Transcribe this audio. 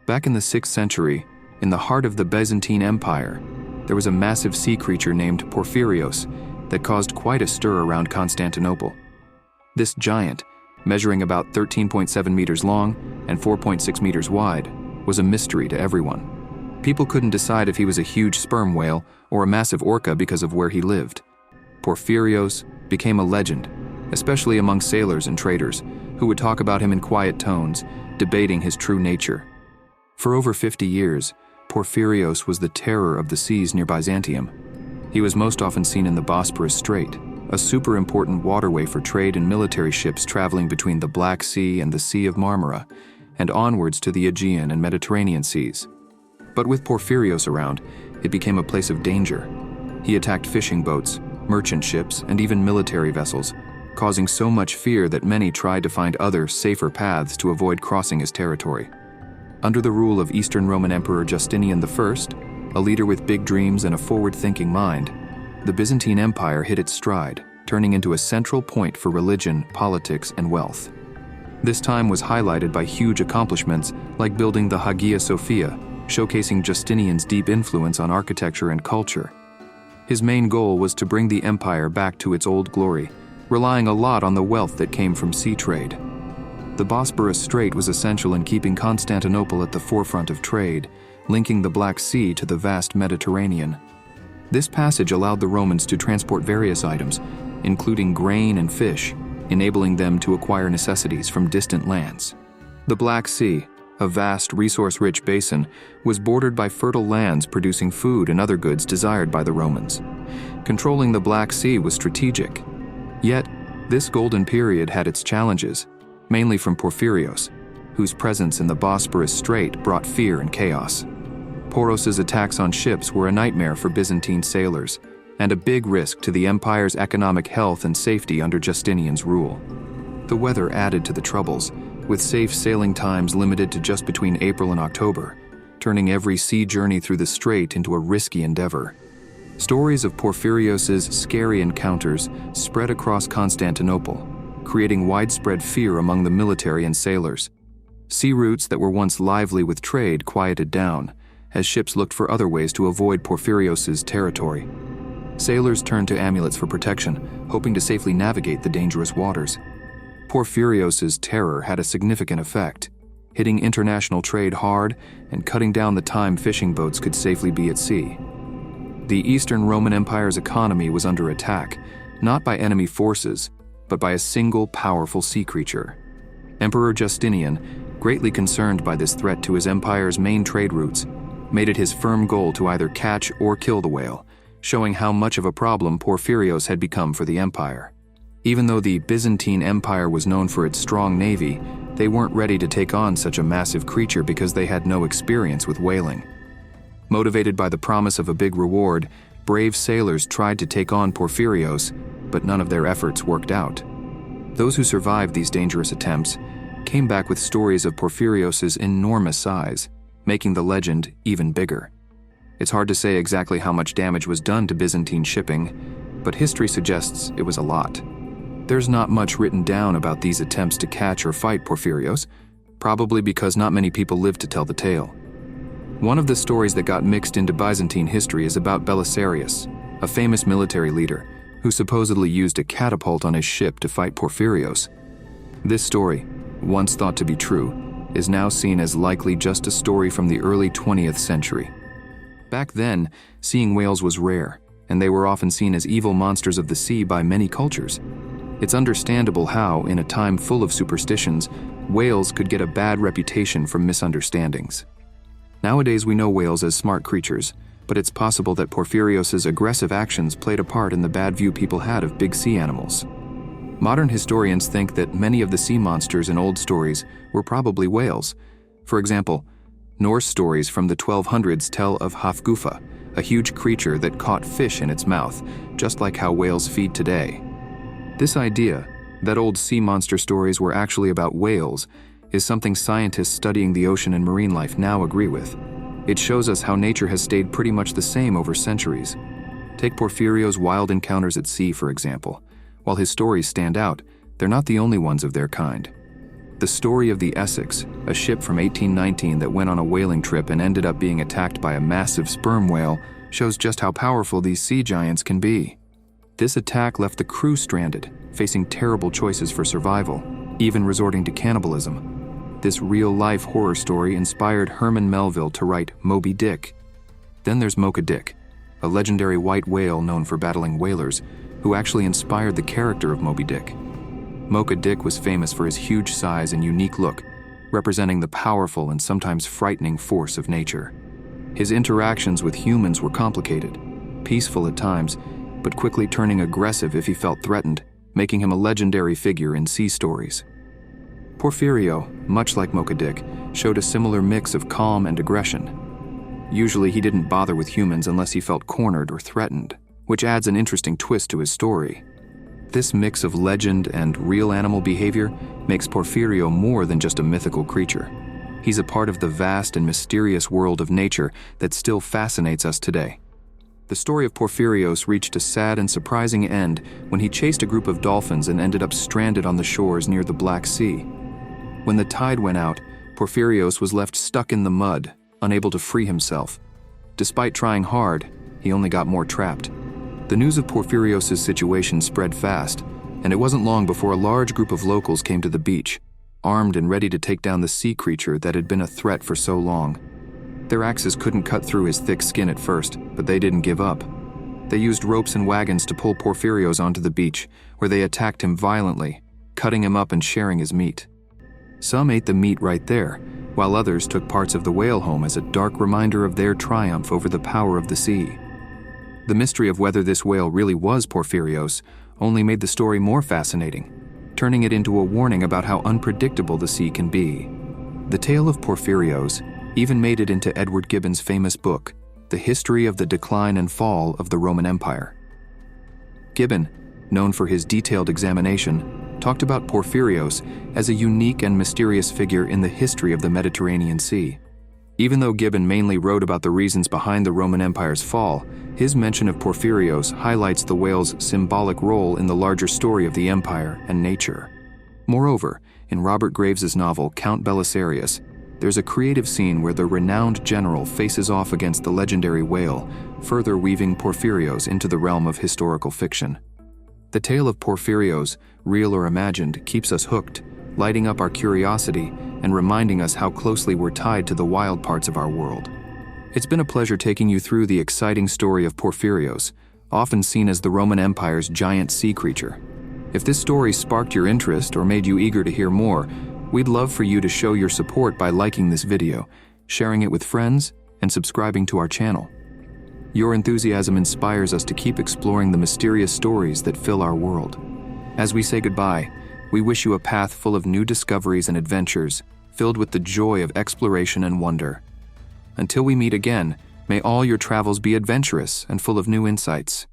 Back in the 6th century, in the heart of the Byzantine Empire, there was a massive sea creature named Porphyrios that caused quite a stir around Constantinople. This giant, measuring about 13.7 meters long and 4.6 meters wide, was a mystery to everyone. People couldn't decide if he was a huge sperm whale or a massive orca because of where he lived. Porphyrios became a legend, especially among sailors and traders, who would talk about him in quiet tones, debating his true nature. For over 50 years, Porphyrios was the terror of the seas near Byzantium. He was most often seen in the Bosporus Strait, a super important waterway for trade and military ships traveling between the Black Sea and the Sea of Marmara, and onwards to the Aegean and Mediterranean seas. But with Porphyrios around, it became a place of danger. He attacked fishing boats, merchant ships, and even military vessels, causing so much fear that many tried to find other, safer paths to avoid crossing his territory. Under the rule of Eastern Roman Emperor Justinian the First, a leader with big dreams and a forward-thinking mind, the Byzantine Empire hit its stride, turning into a central point for religion, politics, and wealth. This time was highlighted by huge accomplishments like building the Hagia Sophia, showcasing Justinian's deep influence on architecture and culture. His main goal was to bring the empire back to its old glory, relying a lot on the wealth that came from sea trade. The Bosporus Strait was essential in keeping Constantinople at the forefront of trade, linking the Black Sea to the vast Mediterranean. This passage allowed the Romans to transport various items, including grain and fish, enabling them to acquire necessities from distant lands. The Black Sea, a vast, resource-rich basin, was bordered by fertile lands producing food and other goods desired by the Romans. Controlling the Black Sea was strategic. Yet, this golden period had its challenges, mainly from Porphyrios, whose presence in the Bosporus Strait brought fear and chaos. Poros's attacks on ships were a nightmare for Byzantine sailors, and a big risk to the empire's economic health and safety under Justinian's rule. The weather added to the troubles, with safe sailing times limited to just between April and October, turning every sea journey through the strait into a risky endeavor. Stories of Porphyrios' scary encounters spread across Constantinople, creating widespread fear among the military and sailors. Sea routes that were once lively with trade quieted down, as ships looked for other ways to avoid Porphyrios' territory. Sailors turned to amulets for protection, hoping to safely navigate the dangerous waters. Porphyrios' terror had a significant effect, hitting international trade hard and cutting down the time fishing boats could safely be at sea. The Eastern Roman Empire's economy was under attack, not by enemy forces, but by a single powerful sea creature. Emperor Justinian, greatly concerned by this threat to his empire's main trade routes, made it his firm goal to either catch or kill the whale, showing how much of a problem Porphyrios had become for the empire. Even though the Byzantine Empire was known for its strong navy, they weren't ready to take on such a massive creature because they had no experience with whaling. Motivated by the promise of a big reward, brave sailors tried to take on Porphyrios, but none of their efforts worked out. Those who survived these dangerous attempts came back with stories of Porphyrios' enormous size, making the legend even bigger. It's hard to say exactly how much damage was done to Byzantine shipping, but history suggests it was a lot. There's not much written down about these attempts to catch or fight Porphyrios, probably because not many people lived to tell the tale. One of the stories that got mixed into Byzantine history is about Belisarius, a famous military leader who supposedly used a catapult on his ship to fight Porphyrios. This story, once thought to be true, is now seen as likely just a story from the early 20th century. Back then, seeing whales was rare, and they were often seen as evil monsters of the sea by many cultures. It's understandable how, in a time full of superstitions, whales could get a bad reputation from misunderstandings. Nowadays we know whales as smart creatures, but it's possible that Porphyrios' aggressive actions played a part in the bad view people had of big sea animals. Modern historians think that many of the sea monsters in old stories were probably whales. For example, Norse stories from the 1200s tell of Hafgufa, a huge creature that caught fish in its mouth, just like how whales feed today. This idea, that old sea monster stories were actually about whales, is something scientists studying the ocean and marine life now agree with. It shows us how nature has stayed pretty much the same over centuries. Take Porphyrios' wild encounters at sea, for example. While his stories stand out, they're not the only ones of their kind. The The story of the Essex, a ship from 1819 that went on a whaling trip and ended up being attacked by a massive sperm whale, shows just how powerful these sea giants can be. This attack left the crew stranded, facing terrible choices for survival, even resorting to cannibalism. This real-life horror story inspired Herman Melville to write Moby Dick. Then there's Mocha Dick, a legendary white whale known for battling whalers, who actually inspired the character of Moby Dick. Mocha Dick was famous for his huge size and unique look, representing the powerful and sometimes frightening force of nature. His interactions with humans were complicated, peaceful at times, but quickly turning aggressive if he felt threatened, making him a legendary figure in sea stories. Porphyrio, much like Mocha Dick, showed a similar mix of calm and aggression. Usually he didn't bother with humans unless he felt cornered or threatened, which adds an interesting twist to his story. This mix of legend and real animal behavior makes Porphyrio more than just a mythical creature. He's a part of the vast and mysterious world of nature that still fascinates us today. The story of Porphyrios reached a sad and surprising end when he chased a group of dolphins and ended up stranded on the shores near the Black Sea. When the tide went out, Porphyrios was left stuck in the mud, unable to free himself. Despite trying hard, he only got more trapped. The news of Porphyrios' situation spread fast, and it wasn't long before a large group of locals came to the beach, armed and ready to take down the sea creature that had been a threat for so long. Their axes couldn't cut through his thick skin at first, but they didn't give up. They used ropes and wagons to pull Porphyrios onto the beach, where they attacked him violently, cutting him up and sharing his meat. Some ate the meat right there, while others took parts of the whale home as a dark reminder of their triumph over the power of the sea. The mystery of whether this whale really was Porphyrios only made the story more fascinating, turning it into a warning about how unpredictable the sea can be. The tale of Porphyrios even made it into Edward Gibbon's famous book, The History of the Decline and Fall of the Roman Empire. Gibbon, known for his detailed examination, talked about Porphyrios as a unique and mysterious figure in the history of the Mediterranean Sea. Even though Gibbon mainly wrote about the reasons behind the Roman Empire's fall, his mention of Porphyrios highlights the whale's symbolic role in the larger story of the empire and nature. Moreover, in Robert Graves's novel Count Belisarius, there's a creative scene where the renowned general faces off against the legendary whale, further weaving Porphyrios into the realm of historical fiction. The tale of Porphyrios, real or imagined, keeps us hooked, lighting up our curiosity and reminding us how closely we're tied to the wild parts of our world. It's been a pleasure taking you through the exciting story of Porphyrios, often seen as the Roman Empire's giant sea creature. If this story sparked your interest or made you eager to hear more, we'd love for you to show your support by liking this video, sharing it with friends, and subscribing to our channel. Your enthusiasm inspires us to keep exploring the mysterious stories that fill our world. As we say goodbye, we wish you a path full of new discoveries and adventures, filled with the joy of exploration and wonder. Until we meet again, may all your travels be adventurous and full of new insights.